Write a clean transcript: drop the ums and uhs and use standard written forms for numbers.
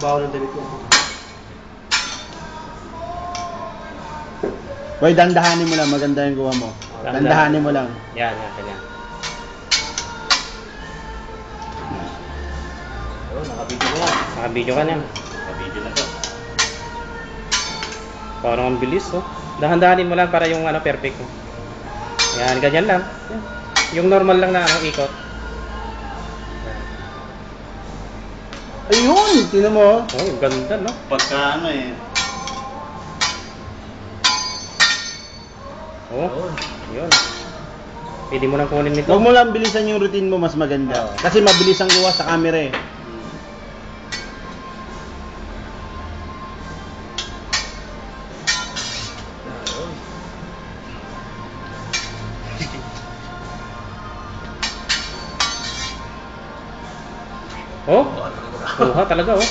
baho ng damit ko. Boy, dandahanin mo lang. Maganda yung gawa mo. Dandahanin mo lang. Yan, ganyan. Oh, nakabidyo ko na. Nakabidyo ka na. Nakabidyo na to. Parang ang bilis, oh. Dahan-dahanin mo lang para yung perfect. Yan, ganyan lang. Yan. Yung normal lang na ikot. Ayun! Tingnan mo. Oh, ganda, no? Pagka Oh, yun. Pwede mo lang kunin nito. Huwag mo lang bilisan yung routine mo, mas maganda. Kasi mabilis ang gawa sa camera eh. Oh, kuha talaga, oh.